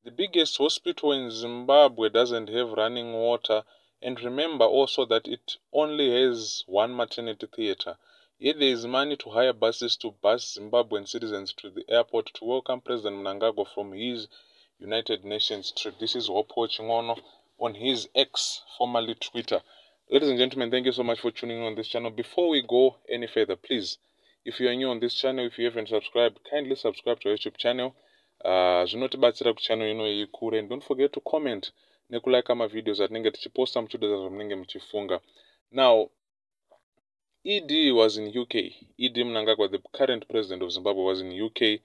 The biggest hospital in Zimbabwe doesn't have running water, and remember also that it only has one maternity theatre. Yet there is money to hire buses to bus Zimbabwean citizens to the airport to welcome President Mnangagwa from his United Nations trip. This is Hopewell Chin'ono on his X, formerly Twitter. Ladies and gentlemen, thank you so much for tuning in on this channel. Before we go any further, please, if you are new on this channel, if you haven't subscribed, kindly subscribe to our YouTube channel. Zvinotibatsira kuti channel ino ikure, and don't forget to comment nekulike my videos atinenge tichiposta muchido zvamunenge muchifunga. Now, ED was in UK. ED Mnangagwa, the current president of Zimbabwe, was in UK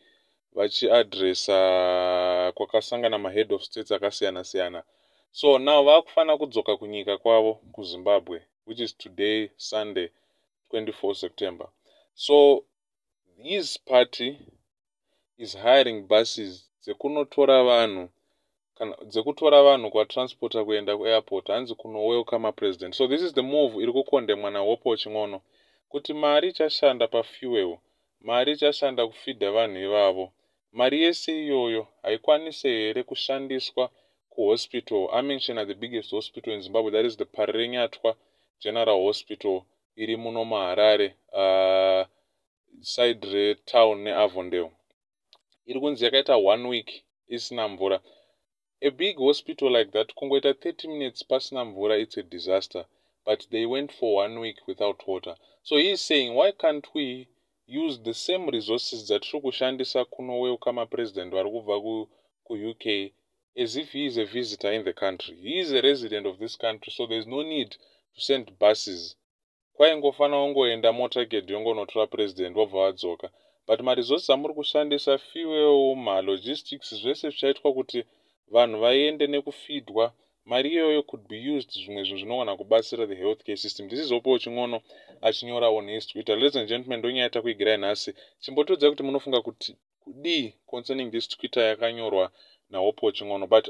vachiadresa kwakasangana mahead of states akasiyana siyana. So now vakufana kudzoka kunyika kwavo kuZimbabwe, which is today, Sunday, 24 September. So his party is hiring buses dzekunotora vanhu kwatransporta kuenda kuairport, hanzi kuno welcome a president. So this is the move iri kukondemwa naHopewell Chin'ono, kuti mari ichashanda pafuel, mari ichashanda kufidha vanhu ivavo. Mari yese iyoyo haikwanise here kushandiswa kuhospital. I mentioned the biggest hospital in Zimbabwe, that is the Parenyatwa General Hospital, iri muno muHarare, side retown neAvondale. Iri kunzi yakaita 1 week isina mvura. A big hospital like that, kungoita 30 minutes pasina mvura, it's a disaster. But they went for 1 week without water. So he's saying, why can't we use the same resources that tiri kushandisa kuno welcome president vari kubva ku UK, as if he is a visitor in the country? He is a resident of this country, so there is no need to send buses. Kwaingofana ungoenda motorcade yongonotora president wobva vadzoka. But maresources amuri kushandisa, fuel, logistics, zvese zvichaitwa kuti vanhu vaende nekufidwa, mari iyoyo could be used zvimwe zvinhu zvinogona kubatsira the healthcare system. This is Hopewell Chin'ono achinyora on his Twitter. Ladies and gentlemen, ndonyaya yatakuigirai nhasi. Chimbotodza kuti munofunga kuti kudii concerning this Twitter yakanyorwa naHopewell Chin'ono. But